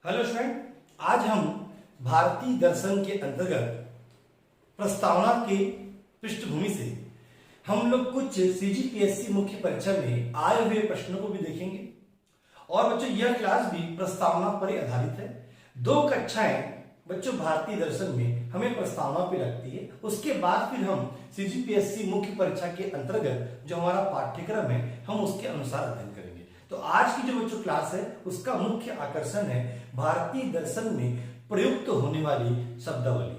Hello student, आज हम भारतीय दर्शन के अंतर्गत प्रस्तावना के पृष्ठभूमि से हम लोग कुछ सीजीपीएससी मुख्य परीक्षा में आए हुए प्रश्नों को भी देखेंगे। और बच्चों यह क्लास भी प्रस्तावना पर ही आधारित है। 2 कक्षाएं बच्चों भारतीय दर्शन में हमें प्रस्तावना पे लगती है। उसके बाद फिर हम सीजीपीएससी मुख्य परीक्षा के अंतर्गत जो हमारा पाठ्यक्रम है हम उसके अनुसार अध्ययन करेंगे। तो आज की जो बच्चों क्लास है उसका मुख्य आकर्षण है भारतीय दर्शन में प्रयुक्त होने वाली शब्दावली।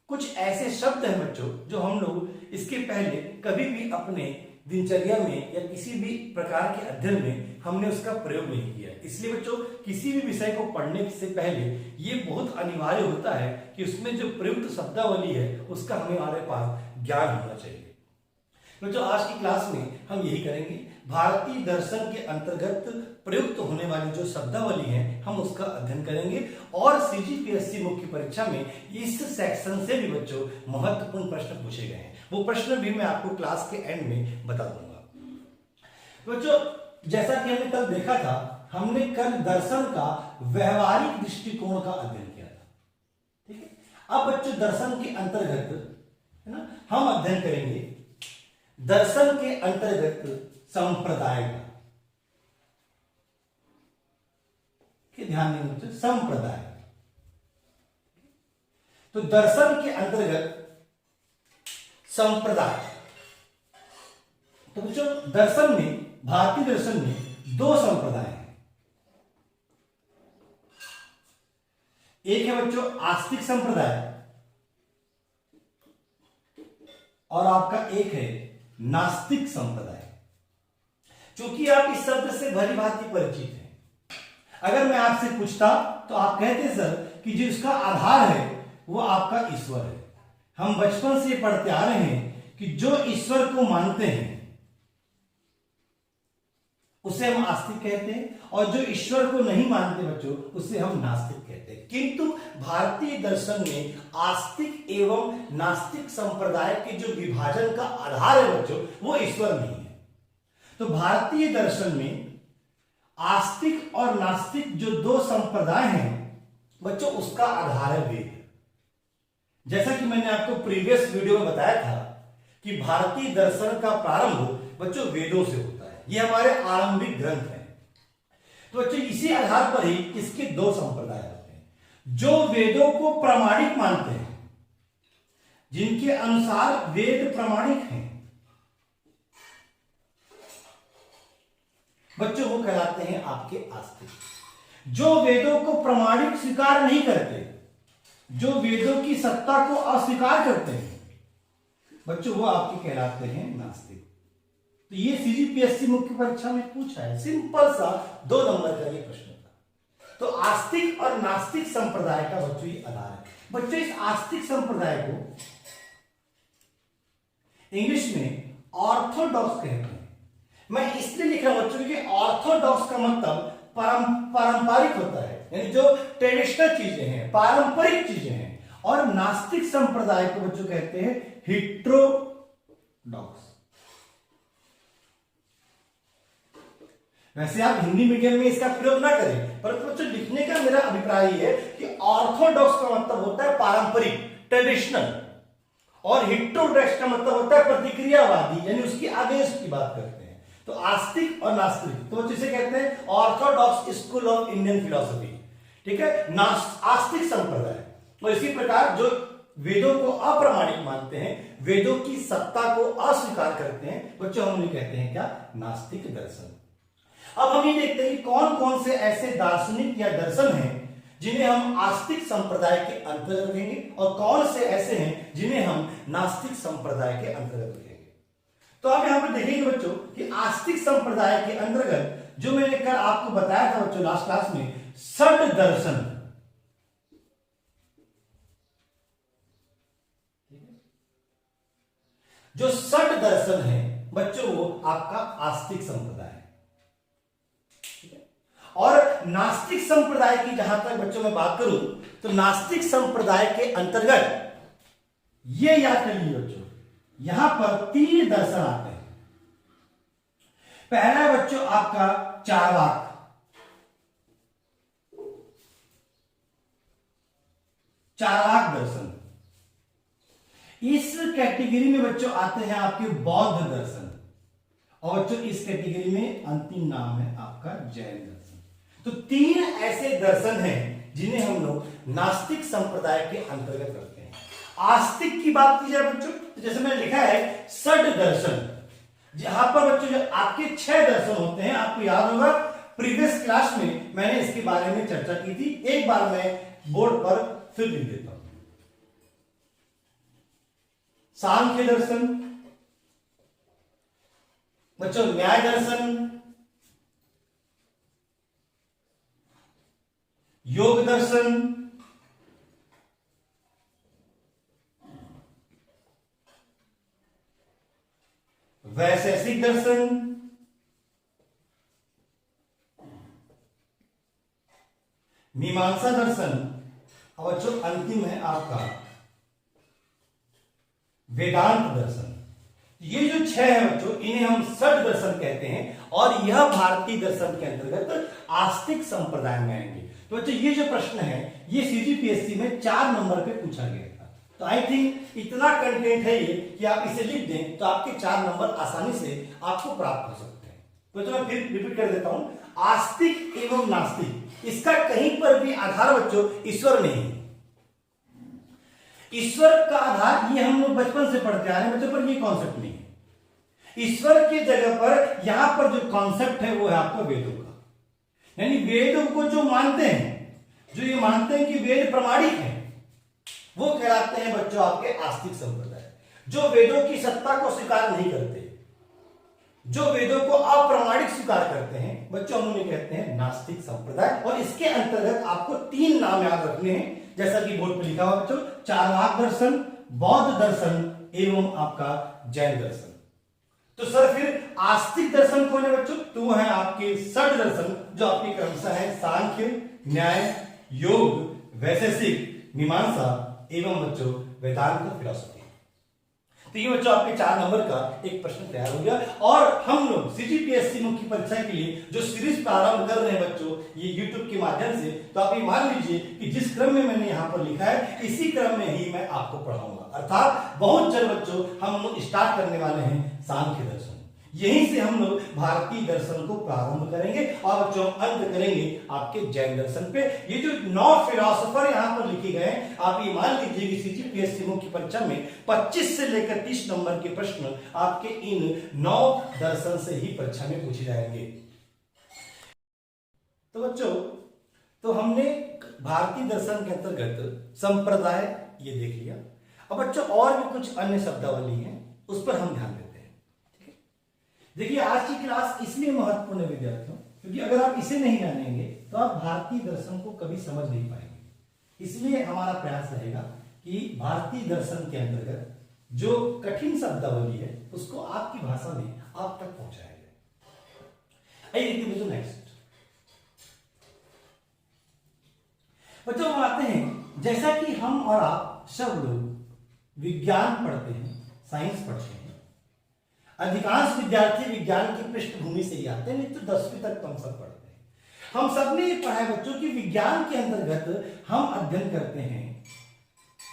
कुछ ऐसे शब्द हैं बच्चों जो हम लोग इसके पहले कभी भी अपने दिनचर्या में या किसी भी प्रकार के अध्ययन में हमने उसका प्रयोग नहीं किया। इसलिए बच्चों किसी भी विषय को पढ़ने से पहले ये बहुत अनिवार्य होता है कि उसमें जो प्रयुक्त शब्दावली है उसका हमारे पास ज्ञान होना चाहिए। बच्चों आज की क्लास में हम यही करेंगे, भारतीय दर्शन के अंतर्गत प्रयुक्त होने वाली जो शब्दावली है हम उसका अध्ययन करेंगे। और सीजीपीएससी मुख्य परीक्षा में इस सेक्शन से भी बच्चों महत्वपूर्ण प्रश्न पूछे गए हैं। वो प्रश्न भी मैं आपको क्लास के एंड में बता दूंगा। बच्चों जैसा कि हमने कल देखा था, हमने कल दर्शन का व्यवहारिक दृष्टिकोण का अध्ययन किया था। ठीक है, अब बच्चों दर्शन के अंतर्गत है ना हम अध्ययन करेंगे दर्शन के अंतर्गत संप्रदाय का। ध्यान देंगे बच्चों, संप्रदाय। तो दर्शन के अंतर्गत संप्रदाय। तो बच्चों दर्शन में, भारतीय दर्शन में 2 संप्रदाय हैं। एक है बच्चों आस्तिक संप्रदाय और आपका एक है नास्तिक संप्रदाय। क्योंकि आप इस शब्द से भली भांति परिचित हैं। अगर मैं आपसे पूछता तो आप कहते सर कि जो इसका आधार है वो आपका ईश्वर है। हम बचपन से पढ़ते आ रहे हैं कि जो ईश्वर को मानते हैं उसे हम आस्तिक कहते हैं और जो ईश्वर को नहीं मानते बच्चों उसे हम नास्तिक कहते हैं। किंतु भारतीय दर्शन में आस्तिक एवं नास्तिक संप्रदाय के जो विभाजन का आधार है बच्चों वो ईश्वर नहीं है। तो भारतीय दर्शन में आस्तिक और नास्तिक जो 2 संप्रदाय हैं बच्चों उसका आधार है वेद। जैसा कि मैंने आपको प्रीवियस वीडियो में बताया था कि भारतीय दर्शन का प्रारंभ बच्चों वेदों से होता है। ये हमारे आरंभिक ग्रंथ हैं। तो बच्चों इसी आधार पर ही इसके 2 संप्रदाय होते हैं। जो वेदों को प्रामाणिक मानते हैं, जिनके अनुसार वेद प्रामाणिक हैं बच्चों वो कहलाते हैं आपके आस्तिक। जो वेदों को प्रामाणिक स्वीकार नहीं करते, जो वेदों की सत्ता को अस्वीकार करते हैं बच्चों वो आपके कहलाते हैं नास्तिक। तो ये सीजीपीएससी मुख्य परीक्षा में पूछा है, सिंपल सा 2 नंबर का ये प्रश्न था। तो आस्तिक और नास्तिक संप्रदाय का बच्चों ये आधार है। बच्चों इस आस्तिक संप्रदाय को इंग्लिश में ऑर्थोडॉक्स कहते हैं। मैं इसलिए लिख रहा हूं बच्चों क्योंकि ऑर्थोडॉक्स का मतलब पारंपरिक होता है, यानी जो ट्रेडिशनल चीजें हैं, पारंपरिक चीजें हैं। और नास्तिक संप्रदाय को बच्चों कहते हैं हिट्रोडॉक्स। वैसे आप हिंदी मीडियम में इसका प्रयोग ना करें, परंतु बच्चों लिखने का मेरा अभिप्राय यह है कि ऑर्थोडॉक्स का मतलब होता है पारंपरिक, ट्रेडिशनल, और हिट्रोडॉक्स का मतलब होता है प्रतिक्रियावादी, यानी उसकी अगेंस्ट की बात करते हैं। तो आस्तिक और नास्तिक, तो जिसे कहते हैं Orthodox school of Indian philosophy. ठीक है, आस्तिक संप्रदाय। और इसी प्रकार जो वेदों को अप्रामाणिक मानते हैं, वेदों की सत्ता को अस्वीकार करते हैं बच्चों हम उन्हें कहते हैं क्या, नास्तिक दर्शन। अब हम ये देखते हैं कि कौन कौन से ऐसे दार्शनिक या दर्शन हैं जिन्हें हम आस्तिक संप्रदाय के अंतर्गत रखेंगे और कौन से ऐसे हैं जिन्हें हम नास्तिक संप्रदाय के अंतर्गत रखेंगे। तो आप यहां पर देखेंगे बच्चों कि आस्तिक संप्रदाय के अंतर्गत जो मैंने कल आपको बताया था बच्चों लास्ट क्लास में, षड दर्शन। जो षड दर्शन है बच्चों वो आपका आस्तिक संप्रदाय है। और नास्तिक संप्रदाय की जहां तक बच्चों मैं बात करूं तो नास्तिक संप्रदाय के अंतर्गत ये याद कर लीजिए बच्चों, यहां पर 3 दर्शन आते हैं। पहला बच्चों आपका चार्वाक, चार्वाक दर्शन। इस कैटेगरी में बच्चों आते हैं आपके बौद्ध दर्शन, और बच्चों इस कैटेगरी में अंतिम नाम है आपका जैन दर्शन। तो तीन ऐसे दर्शन हैं जिन्हें हम लोग नास्तिक संप्रदाय के अंतर्गत रखते हैं। आस्तिक की बात की जाए बच्चों, तो जैसे मैंने लिखा है षड दर्शन, जहां पर बच्चों जो आपके 6 दर्शन होते हैं। आपको याद होगा प्रीवियस क्लास में मैंने इसके बारे में चर्चा की थी, एक बार मैं बोर्ड पर फिर लिख देता हूं। सांख्य दर्शन बच्चों, न्याय दर्शन, योग दर्शन, वैशेषिक दर्शन, मीमांसा दर्शन, और बच्चों अंतिम है आपका वेदांत दर्शन। ये जो 6 है बच्चों, इन्हें हम षड दर्शन कहते हैं, और यह भारतीय दर्शन के अंतर्गत आस्तिक संप्रदाय में आएंगे। तो बच्चों ये जो प्रश्न है ये सीजीपीएससी में 4 नंबर पे पूछा गया था। तो आई थिंक इतना कंटेंट है ये कि आप इसे लिख दें तो आपके 4 नंबर आसानी से आपको प्राप्त हो सकते हैं। तो मैं फिर रिपीट कर देता हूं, आस्तिक एवं नास्तिक, इसका कहीं पर भी आधार बच्चों ईश्वर नहीं है। ईश्वर का आधार ये हम लोग बचपन से पढ़ते आ रहे हैं बच्चों, पर ये कॉन्सेप्ट नहीं है। ईश्वर की जगह पर यहां पर जो कॉन्सेप्ट है वो है आपका वेदों का, यानी वेदों को जो मानते हैं, जो ये मानते हैं कि वेद प्रमाणिक है, वो कहलाते हैं बच्चों आपके आस्तिक संप्रदाय। जो वेदों की सत्ता को स्वीकार नहीं करते, जो वेदों को अप्रमाणिक स्वीकार करते हैं बच्चों, हम उन्हें कहते हैं नास्तिक संप्रदाय। और इसके अंतर्गत आपको 3 नाम याद रखने हैं, जैसा कि बोर्ड पर लिखा हुआ बच्चों, चार्वाक दर्शन, बौद्ध दर्शन एवं आपका जैन दर्शन। तो सर फिर आस्तिक दर्शन कौन है बच्चों? तो वो है आपके षड दर्शन, जो आपके क्रमशः है सांख्य, न्याय, योग, वैशेषिक, मीमांसा एवं बच्चों वेदांत और फिलॉसफी। तो ये बच्चों आपके 4 नंबर का एक प्रश्न तैयार हो गया। और हम लोग सीजीपीएससी मुख्य परीक्षा के लिए जो सीरीज प्रारंभ कर रहे हैं बच्चों ये यूट्यूब के माध्यम से, तो आप ये मान लीजिए कि जिस क्रम में मैंने यहाँ पर लिखा है इसी क्रम में ही मैं आपको पढ़ाऊंगा। अर्थात बहुत जल्द बच्चों हम लोग स्टार्ट करने वाले हैं सांख्य दर्शन, यहीं से हम लोग भारतीय दर्शन को प्रारंभ करेंगे और बच्चों अंत करेंगे आपके जैन दर्शन पे। ये जो 9 फिलोसोफर यहां पर लिखे गए, आप ये मान लीजिए कि सीजीपीएससी मुख्य परीक्षा में 25 से लेकर 30 नंबर के प्रश्न आपके इन 9 दर्शन से ही परीक्षा में पूछे जाएंगे। तो बच्चों तो हमने भारतीय दर्शन के अंतर्गत संप्रदाय ये देख लिया। अब बच्चों और भी कुछ अन्य शब्दावली है, उस पर हम ध्यान देते हैं। देखिए आज की क्लास इसलिए महत्वपूर्ण है विद्यार्थियों, क्योंकि अगर आप इसे नहीं जानेंगे तो आप भारतीय दर्शन को कभी समझ नहीं पाएंगे। इसलिए हमारा प्रयास रहेगा कि भारतीय दर्शन के अंतर्गत जो कठिन शब्दावली है उसको आपकी भाषा में आप तक पहुंचाया जाए। आइए देखिए नेक्स्ट बच्चों, हम आते हैं, जैसा कि हम और आप सब लोग विज्ञान पढ़ते हैं, साइंस पढ़ते हैं, अधिकांश विद्यार्थी विज्ञान की पृष्ठभूमि से ही आते हैं, नहीं तो 10वीं तक हम सब पढ़ते हैं। हम सबने ये पढ़ा है बच्चों कि विज्ञान के अंतर्गत हम अध्ययन करते हैं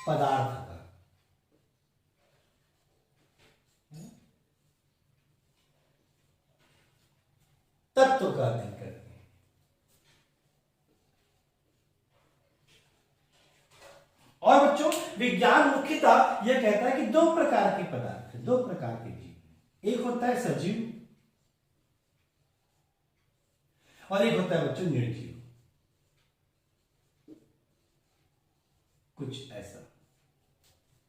पदार्थ का, तत्व का अध्ययन करते हैं। और बच्चों विज्ञान मुख्यतः यह कहता है कि 2 प्रकार के पदार्थ, 2 प्रकार के जीव, एक होता है सजीव और एक होता है बच्चों निर्जीव। कुछ ऐसा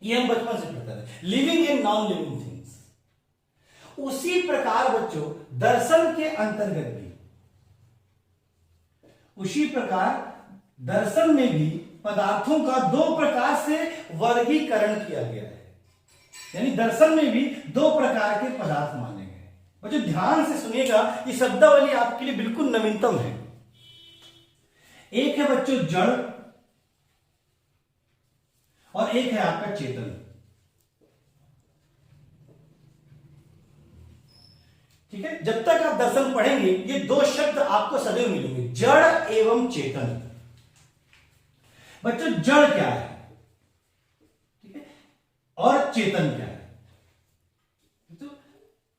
ये हम बचपन से पढ़ते हैं, living and non living things. उसी प्रकार बच्चों दर्शन के अंतर्गत भी, उसी प्रकार दर्शन में भी पदार्थों का 2 प्रकार से वर्गीकरण किया गया है। यानी दर्शन में भी 2 प्रकार के पदार्थ माने गए। बच्चों ध्यान से सुनिएगा, ये शब्दावली आपके लिए बिल्कुल नवीनतम है। एक है बच्चों जड़ और एक है आपका चेतन। ठीक है, जब तक आप दर्शन पढ़ेंगे ये 2 शब्द आपको सदैव मिलेंगे, जड़ एवं चेतन। बच्चों जड़ क्या है? और चेतन क्या है। तो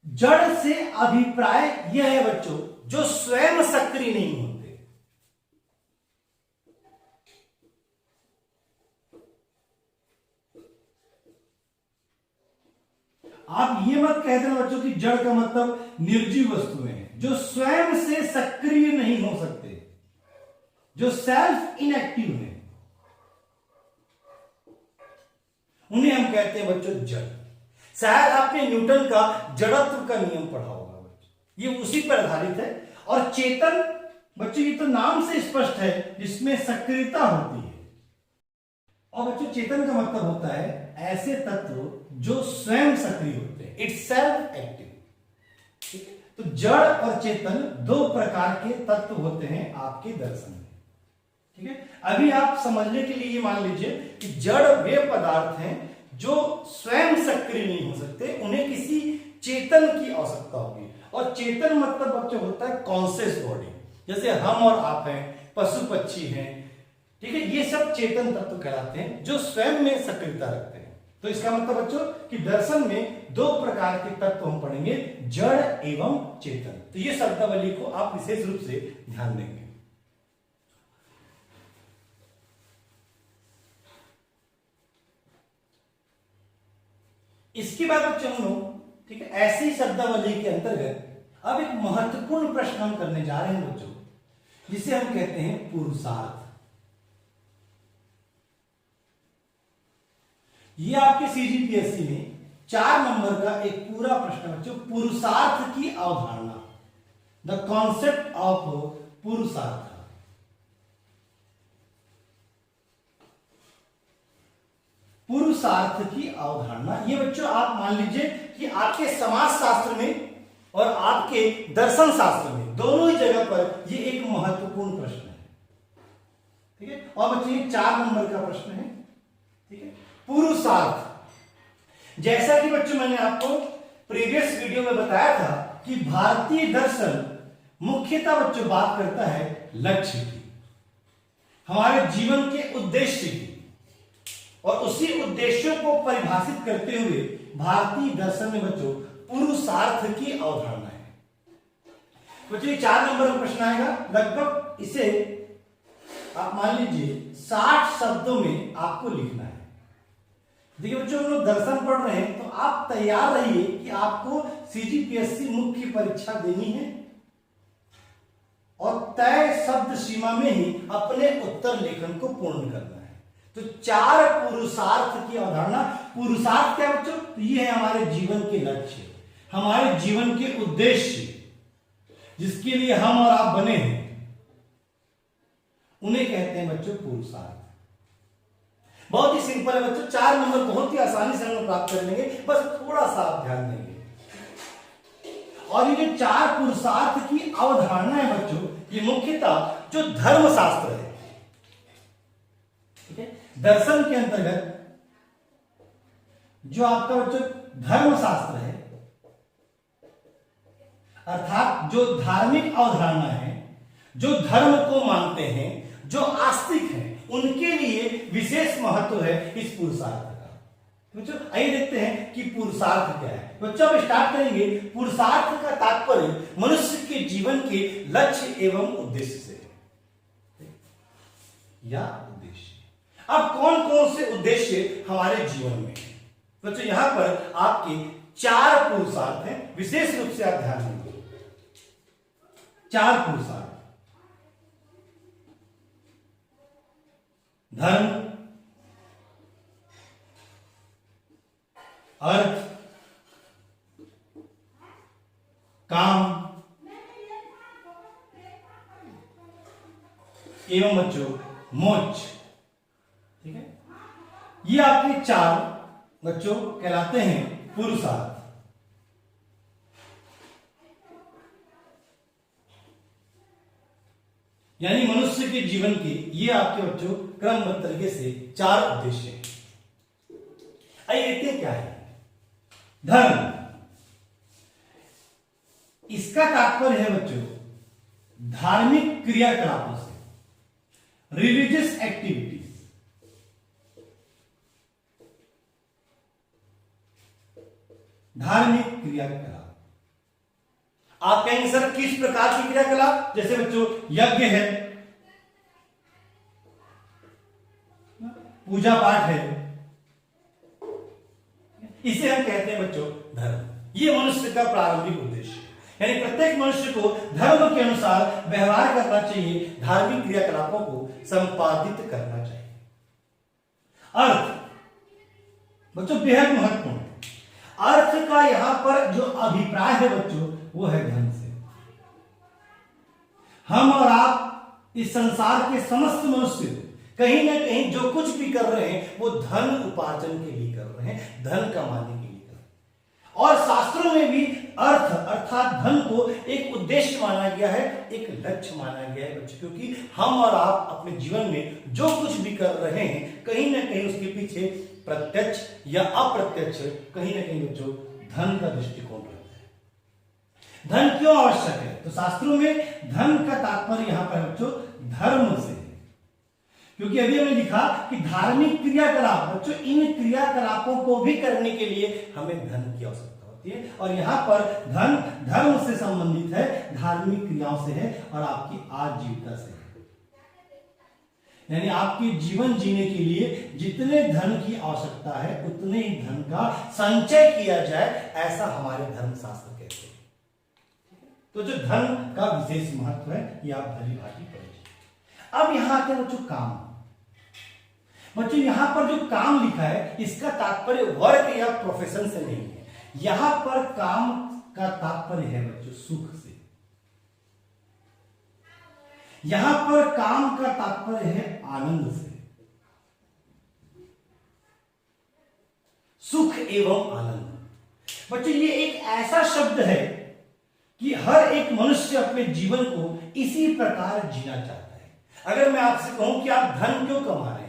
जड़ से अभिप्राय यह है बच्चों जो स्वयं सक्रिय नहीं होते। आप ये मत कहते ना बच्चों कि जड़ का मतलब निर्जीव वस्तुएं हैं जो स्वयं से सक्रिय नहीं हो सकते, जो सेल्फ इनएक्टिव है, उन्हें हम कहते हैं बच्चों जड़। शायद आपने न्यूटन का जड़त्व का नियम पढ़ा होगा बच्चों, ये उसी पर आधारित है। और चेतन बच्चों ये तो नाम से स्पष्ट है जिसमें सक्रियता होती है। और बच्चों चेतन का मतलब होता है ऐसे तत्व जो स्वयं सक्रिय होते हैं, इट्स सेल्फ एक्टिव। ठीक है, तो जड़ और चेतन दो प्रकार के तत्व होते हैं आपके दर्शन में। ठीक है, अभी आप समझने के लिए मान लीजिए कि जड़ वे पदार्थ हैं जो स्वयं सक्रिय नहीं हो सकते, उन्हें किसी चेतन की आवश्यकता होगी। और चेतन मतलब बच्चों होता है कॉन्शियस बॉडी, जैसे हम और आप हैं, पशु पक्षी हैं। ठीक है, ये सब चेतन तत्व कहलाते हैं जो स्वयं में सक्रियता रखते हैं। तो इसका मतलब बच्चों कि दर्शन में दो प्रकार के तत्व हम पढ़ेंगे, जड़ एवं चेतन। तो ये शब्दावली को आप विशेष रूप से ध्यान देंगे। इसके बाद बच्चों हम लोग ठीक है ऐसी शब्दावली के अंतर्गत अब एक महत्वपूर्ण प्रश्न हम करने जा रहे हैं बच्चों, जिसे हम कहते हैं पुरुषार्थ। ये आपके सीजीपीएससी में 4 नंबर का एक पूरा प्रश्न बच्चों, पुरुषार्थ की अवधारणा, द कॉन्सेप्ट ऑफ पुरुषार्थ। पुरुषार्थ की अवधारणा ये बच्चों आप मान लीजिए कि आपके समाज शास्त्र में और आपके दर्शन शास्त्र में दोनों ही जगह पर ये एक महत्वपूर्ण प्रश्न है। ठीक है, और बच्चों ये 4 नंबर का प्रश्न है। ठीक है, पुरुषार्थ, जैसा कि बच्चों मैंने आपको प्रीवियस वीडियो में बताया था कि भारतीय दर्शन मुख्यतः बच्चों बात करता है लक्ष्य की, हमारे जीवन के उद्देश्य की, और उसी उद्देश्यों को परिभाषित करते हुए भारतीय दर्शन में बच्चों पुरुषार्थ की अवधारणा है। बच्चों 4 नंबर का प्रश्न आएगा, लगभग इसे आप मान लीजिए 60 शब्दों में आपको लिखना है। देखिए बच्चों हम लोग दर्शन पढ़ रहे हैं, तो आप तैयार रहिए कि आपको सीजीपीएससी मुख्य परीक्षा देनी है और तय शब्द सीमा में ही अपने उत्तर लेखन को पूर्ण करना है। तो 4 पुरुषार्थ की अवधारणा। पुरुषार्थ क्या बच्चों? तो ये है हमारे जीवन के लक्ष्य, हमारे जीवन के उद्देश्य, जिसके लिए हम और आप बने हैं, उन्हें कहते हैं बच्चों पुरुषार्थ। बहुत ही सिंपल है बच्चों, 4 नंबर बहुत ही आसानी से हम लोग प्राप्त कर लेंगे, बस थोड़ा सा आप ध्यान देंगे। और ये जो 4 पुरुषार्थ की अवधारणा है बच्चों, ये मुख्यतः जो धर्मशास्त्र है, ठीक है, दर्शन के अंतर्गत जो आपका बच्चों धर्मशास्त्र है, अर्थात जो धार्मिक अवधारणा है, जो धर्म को मानते हैं, जो आस्तिक हैं, उनके लिए विशेष महत्व है इस पुरुषार्थ का। बच्चों आइए देखते हैं कि पुरुषार्थ क्या है। बच्चों अब स्टार्ट करेंगे। पुरुषार्थ का तात्पर्य मनुष्य के जीवन के लक्ष्य एवं उद्देश्य से या उद्देश्य। अब कौन कौन से उद्देश्य हमारे जीवन में है? बच्चों यहां पर आपके 4 पुरुषार्थ हैं, विशेष रूप से आप ध्यान देंगे। 4 पुरुषार्थ: धर्म, अर्थ, काम एवं बच्चों मोक्ष। ठीक है, ये आपके 4 बच्चों कहलाते हैं पुरुषार्थ। यानी मनुष्य के जीवन के ये आपके बच्चों क्रमबद्ध तरीके से 4 उद्देश्य हैं। आइए देखते हैं क्या है धर्म। इसका तात्पर्य है बच्चों धार्मिक क्रियाकलापों से, रिलीजियस एक्टिविटीज। धार्मिक क्रियाकलाप। आप कहेंगे सर किस प्रकार की क्रियाकलाप? जैसे बच्चों यज्ञ है, पूजा पाठ है, इसे हम कहते हैं बच्चों धर्म। ये मनुष्य का प्रारंभिक उद्देश्य है, यानी प्रत्येक मनुष्य को धर्म के अनुसार व्यवहार करना चाहिए, धार्मिक क्रियाकलापों को संपादित करना चाहिए। अर्थ बच्चों बेहद महत्वपूर्ण है। अर्थ का यहां पर जो अभिप्राय है बच्चों वो है धन से। हम और आप इस संसार के समस्त मनुष्य कहीं ना कहीं जो कुछ भी कर रहे हैं वो धन उपार्जन के लिए कर रहे हैं, धन कमाने के लिए कर रहे हैं। और शास्त्रों में भी अर्थ अर्थात धन को एक उद्देश्य माना गया है, एक लक्ष्य माना गया है बच्चों, क्योंकि हम और आप अपने जीवन में जो कुछ भी कर रहे हैं कहीं ना कहीं उसके पीछे प्रत्यक्ष या अप्रत्यक्ष कहीं ना कहीं बच्चों धन का दृष्टिकोण रहता है। धन क्यों आवश्यक है? तो शास्त्रों में धन का तात्पर्य यहां पर बच्चों धर्म से, क्योंकि अभी हमने लिखा कि धार्मिक क्रियाकलाप बच्चों, इन क्रियाकलापों को भी करने के लिए हमें धन की आवश्यकता होती है। और यहां पर धन धर्म से संबंधित है, धार्मिक क्रियाओं से है और आपकी आजीविका से है। यानी आपके जीवन जीने के लिए जितने धन की आवश्यकता है उतने ही धन का संचय किया जाए, ऐसा हमारे धर्मशास्त्र कहते हैं। तो जो धन का विशेष महत्व है ये आप भली भांति पढ़िए। अब यहां आते हैं बच्चों काम। बच्चों यहां पर जो काम लिखा है इसका तात्पर्य वर्क या प्रोफेशन से नहीं है, यहां पर काम का तात्पर्य है बच्चों सुख से। यहां पर काम का तात्पर्य है आनंद से, सुख एवं आनंद। बच्चों ये एक ऐसा शब्द है कि हर एक मनुष्य अपने जीवन को इसी प्रकार जीना चाहता है। अगर मैं आपसे कहूं कि आप धन क्यों कमा रहे हैं,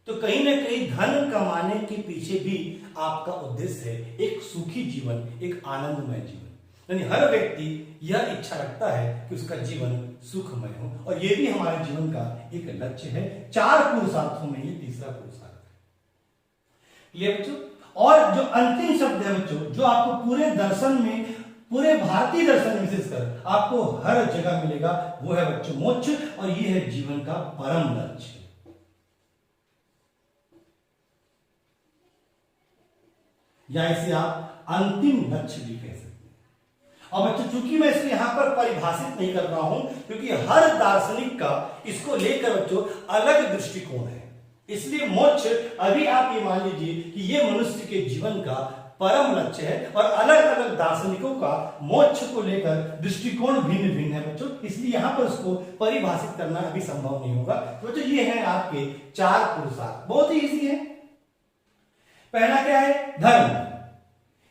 तो कहीं ना कहीं धन कमाने के पीछे भी आपका उद्देश्य है एक सुखी जीवन, एक आनंदमय जीवन। यानी हर व्यक्ति यह इच्छा रखता है कि उसका जीवन सुखमय हो, और यह भी हमारे जीवन का एक लक्ष्य है। 4 पुरुषार्थों में ये तीसरा पुरुषार्थ है। ये बच्चों और जो अंतिम शब्द है बच्चों, जो आपको पूरे दर्शन में, पूरे भारतीय दर्शन में विशेषकर आपको हर जगह मिलेगा, वो है बच्चों मोक्ष, और ये है जीवन का परम लक्ष्य। या इसे आप अंतिम लक्ष्य भी कह सकते हैं। और बच्चों चूंकि मैं इसको यहां पर परिभाषित नहीं कर रहा हूं, क्योंकि हर दार्शनिक का इसको लेकर बच्चों अलग दृष्टिकोण है, इसलिए मोक्ष अभी आप ये मान लीजिए कि ये मनुष्य के जीवन का परम लक्ष्य है, और अलग अलग दार्शनिकों का मोक्ष को लेकर दृष्टिकोण भिन्न भिन्न है बच्चों, इसलिए यहां पर उसको परिभाषित करना अभी संभव नहीं होगा। बच्चों ये है आपके 4 पुरुषार्थ, बहुत ही इजी है। पहला क्या है? धर्म।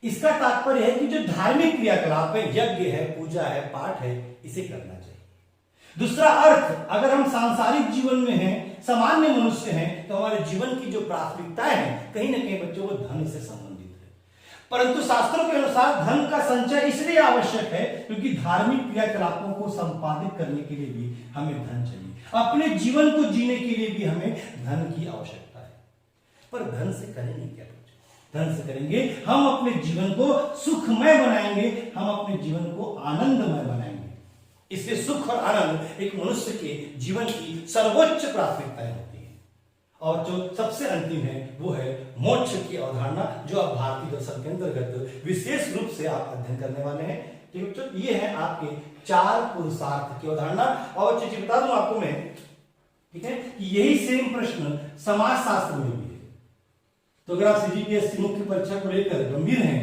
इसका तात्पर्य है कि जो धार्मिक क्रियाकलाप है, यज्ञ है, पूजा है, पाठ है, इसे करना चाहिए। दूसरा अर्थ, अगर हम सांसारिक जीवन में हैं, सामान्य मनुष्य हैं, तो हमारे जीवन की जो प्राथमिकताएं हैं कहीं ना कहीं बच्चों वो धन से संबंधित है। परंतु शास्त्रों के अनुसार धन का संचय इसलिए आवश्यक है क्योंकि धार्मिक क्रियाकलापों को संपादित करने के लिए भी हमें धन चाहिए, अपने जीवन को जीने के लिए भी हमें धन की आवश्यकता है। पर धन से करेंगे क्या? धन से करेंगे हम अपने जीवन को सुखमय बनाएंगे, हम अपने जीवन को आनंदमय बनाएंगे। इसलिए सुख और आनंद एक मनुष्य के जीवन की सर्वोच्च प्राथमिकताएं होती हैं। और जो सबसे अंतिम है वो है मोक्ष की अवधारणा, जो आप भारतीय दर्शन के अंतर्गत विशेष रूप से आप अध्ययन करने वाले हैं। ठीक है, ये है आपके 4 पुरुषार्थ की अवधारणा। और चीज बता दूं आपको मैं, ठीक है, यही सेम प्रश्न समाज शास्त्र में भी है। तो अगर आप सीजीपीएससी मुख्य परीक्षा को लेकर गंभीर हैं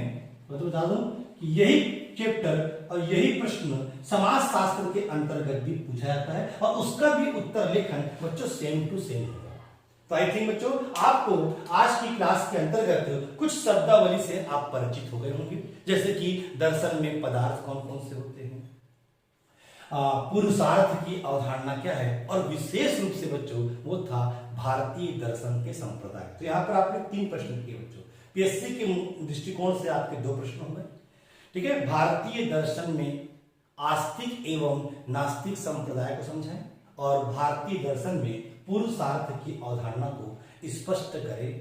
तो बता दूं कि यही चैप्टर और यही प्रश्न समाज शास्त्र के अंतर्गत भी पूछा जाता है, और उसका भी उत्तर लेखन बच्चों सेम टू सेम होगा। तो आई थिंक बच्चों आपको आज की क्लास के अंतर्गत कुछ शब्दावली से आप परिचित हो गए होंगे, जैसे कि दर्शन में पदार्थ कौन कौन से होते हैं, पुरुषार्थ की अवधारणा क्या है, और विशेष रूप से बच्चों वो था भारतीय दर्शन के संप्रदाय। तो यहां पर आपने 3 प्रश्न किए बच्चों, पीएससी के दृष्टिकोण से आपके 2 प्रश्न हो गए। ठीक है, भारतीय दर्शन में आस्तिक एवं नास्तिक संप्रदाय को समझाएं, और भारतीय दर्शन में पुरुषार्थ की अवधारणा को स्पष्ट करें।